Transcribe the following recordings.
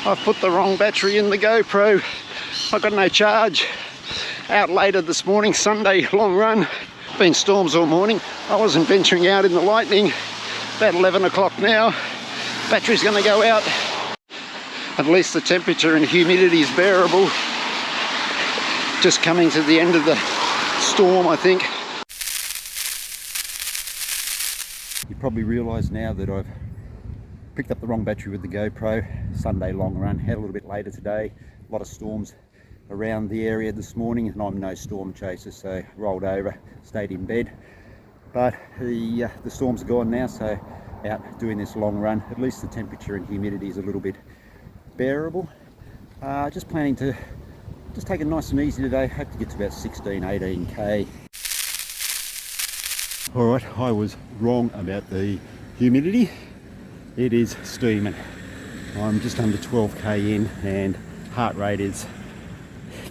I've put the wrong battery in the GoPro. I've got no charge. Out later this morning, Sunday long run. Been storms all morning. I wasn't venturing out in the lightning. About 11 o'clock now. Battery's going to go out. At least the temperature and humidity is bearable. Just coming to the end of the storm, I think. You probably realise now that I've picked up the wrong battery with the GoPro. Sunday long run, had a little bit later today. A lot of storms around the area this morning, and I'm no storm chaser, so rolled over, stayed in bed. But the storms are gone now, so out doing this long run. At least the temperature and humidity is a little bit bearable. Just planning to just take it nice and easy today. Hope to get to about 16-18k. Alright, I was wrong about the humidity. It is steaming. I'm just under 12k in, and heart rate is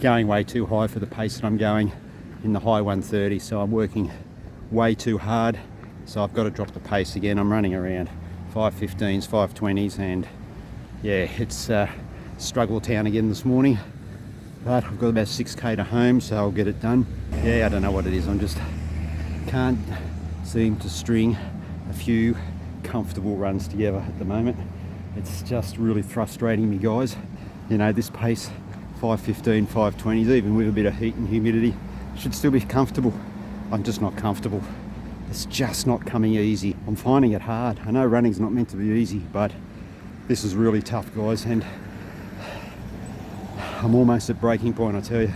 going way too high for the pace that I'm going, in the high 130, so I'm working way too hard. So I've got to drop the pace again. I'm running around 5:15s, 5:20s, and yeah, it's struggle town again this morning. But I've got about 6k to home, so I'll get it done. Yeah, I don't know what it is. I'm just can't seem to string a few comfortable runs together at the moment. It's just really frustrating me, guys. You know, this pace, 5:15, 5:20s, even with a bit of heat and humidity, should still be comfortable. I'm just not comfortable. It's just not coming easy. I'm finding it hard. I know running's not meant to be easy, but this is really tough, guys, and I'm almost at breaking point, I tell you.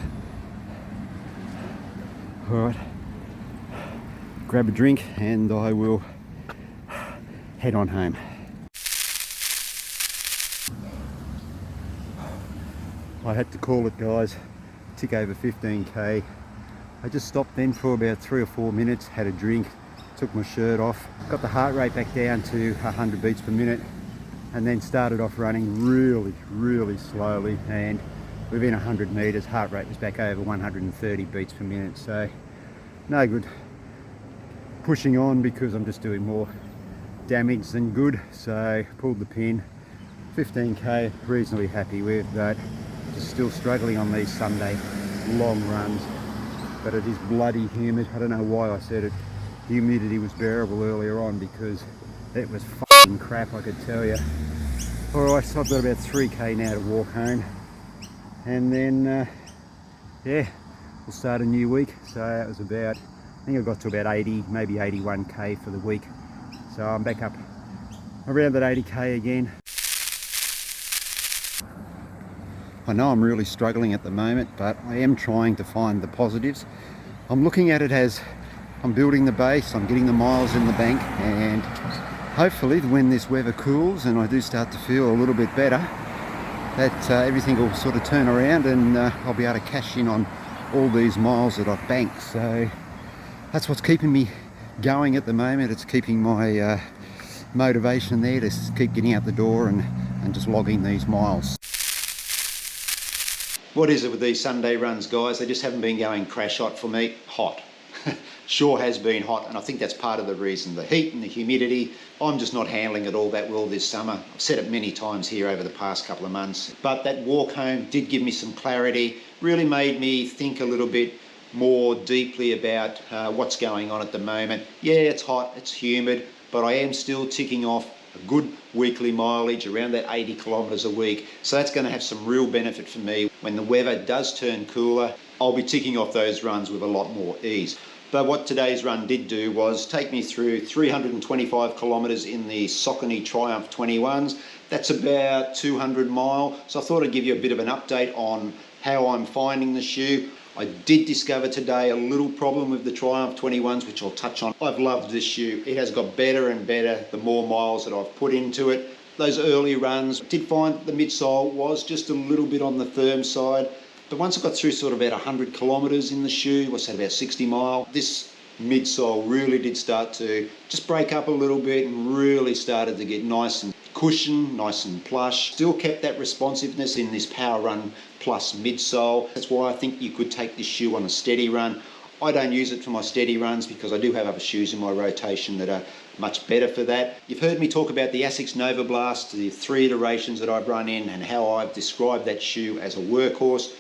All right, grab a drink and I will head on home. I had to call it, guys. Tick over 15k. I just stopped then for about 3 or 4 minutes, had a drink, took my shirt off, got the heart rate back down to 100 beats per minute, and then started off running really slowly, and within 100 meters heart rate was back over 130 beats per minute. So no good pushing on because I'm just doing more damage than good. So pulled the pin. 15k, reasonably happy with, but just still struggling on these Sunday long runs. But it is bloody humid. I don't know why I said it. Humidity was bearable earlier on, because it was fucking crap, I could tell you. Alright, so I've got about 3k now to walk home. And then, yeah, we'll start a new week. So that was about, I think I got to about 80, maybe 81k for the week. So I'm back up around that 80k again. I know I'm really struggling at the moment, but I am trying to find the positives. I'm looking at it as I'm building the base, I'm getting the miles in the bank, and hopefully when this weather cools and I do start to feel a little bit better, that everything will sort of turn around and I'll be able to cash in on all these miles that I've banked. So that's what's keeping me going at the moment. It's keeping my motivation there to keep getting out the door and just logging these miles. What is it with these Sunday runs, guys? They just haven't been going crash hot for me. Hot. Sure has been hot, and I think that's part of the reason. The heat and the humidity, I'm just not handling it all that well this summer. I've said it many times here over the past couple of months. But that walk home did give me some clarity, really made me think a little bit more deeply about what's going on at the moment. Yeah, it's hot, it's humid, but I am still ticking off a good weekly mileage, around that 80 kilometres a week. So that's going to have some real benefit for me. When the weather does turn cooler, I'll be ticking off those runs with a lot more ease. But what today's run did do was take me through 325 kilometres in the Saucony Triumph 21s. That's about 200 mile. So I thought I'd give you a bit of an update on how I'm finding the shoe. I did discover today a little problem with the Triumph 21s, which I'll touch on. I've loved this shoe. It has got better and better the more miles that I've put into it. Those early runs, I did find the midsole was just a little bit on the firm side. But once I got through sort of about 100 kilometres in the shoe, what's that, about 60 mile, this midsole really did start to just break up a little bit and really started to get nice and cushioned, nice and plush. Still kept that responsiveness in this Power Run Plus midsole. That's why I think you could take this shoe on a steady run. I don't use it for my steady runs because I do have other shoes in my rotation that are much better for that. You've heard me talk about the Asics Nova Blast, the 3 iterations that I've run in, and how I've described that shoe as a workhorse.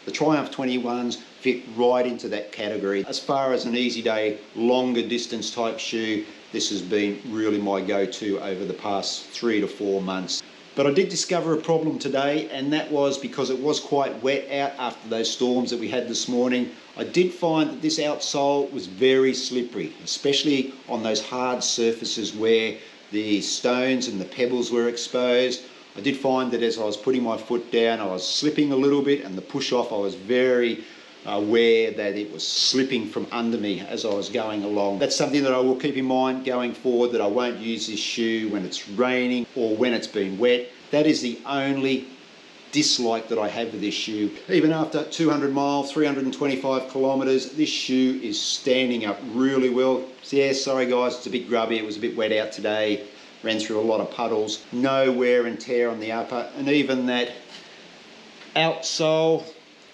The Triumph 21s fit right into that category. As far as an easy day, longer distance type shoe, this has been really my go-to over the past 3 to 4 months. But I did discover a problem today, and that was because it was quite wet out after those storms that we had this morning. I did find that this outsole was very slippery, especially on those hard surfaces where the stones and the pebbles were exposed. I did find that as I was putting my foot down, I was slipping a little bit, and the push off, I was very aware that it was slipping from under me as I was going along. That's something that I will keep in mind going forward, that I won't use this shoe when it's raining or when it's been wet. That is the only dislike that I have with this shoe. Even after 200 miles, 325 kilometers, this shoe is standing up really well. So yeah, sorry guys, it's a bit grubby, it was a bit wet out today, ran through a lot of puddles, no wear and tear on the upper, and even that outsole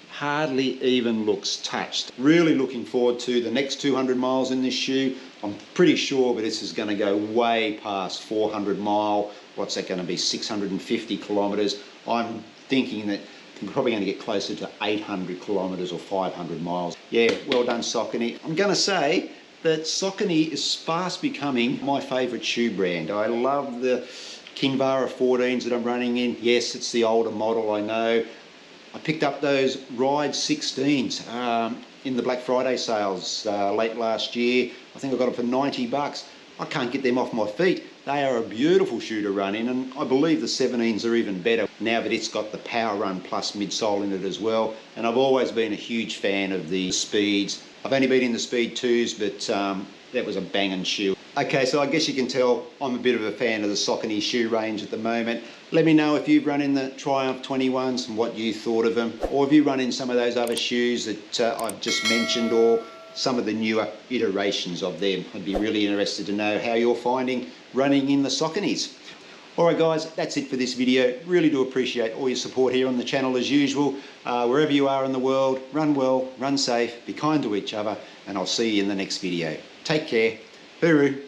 hardly even looks touched. Really looking forward to the next 200 miles in this shoe. I'm pretty sure that this is going to go way past 400 mile. What's that going to be, 650 kilometers? I'm thinking that I'm probably going to get closer to 800 kilometers or 500 miles. Yeah, well done Saucony. I'm going to say that Saucony is fast becoming my favorite shoe brand. I love the Kinvara 14s that I'm running in. Yes, it's the older model, I know. I picked up those Ride 16s in the Black Friday sales late last year. I think I got them for 90 bucks. I can't get them off my feet. They are a beautiful shoe to run in, and I believe the 17s are even better now that it's got the Power Run Plus midsole in it as well. And I've always been a huge fan of the Speeds. I've only been in the Speed 2s, but that was a banging shoe. Okay, so I guess you can tell I'm a bit of a fan of the Saucony shoe range at the moment. Let me know if you've run in the Triumph 21s and what you thought of them, or if you run in some of those other shoes that I've just mentioned, or some of the newer iterations of them. I'd be really interested to know how you're finding running in the Sauconys. Alright guys, that's it for this video. Really do appreciate all your support here on the channel as usual. Wherever you are in the world, run well, run safe, be kind to each other, and I'll see you in the next video. Take care. Hooroo.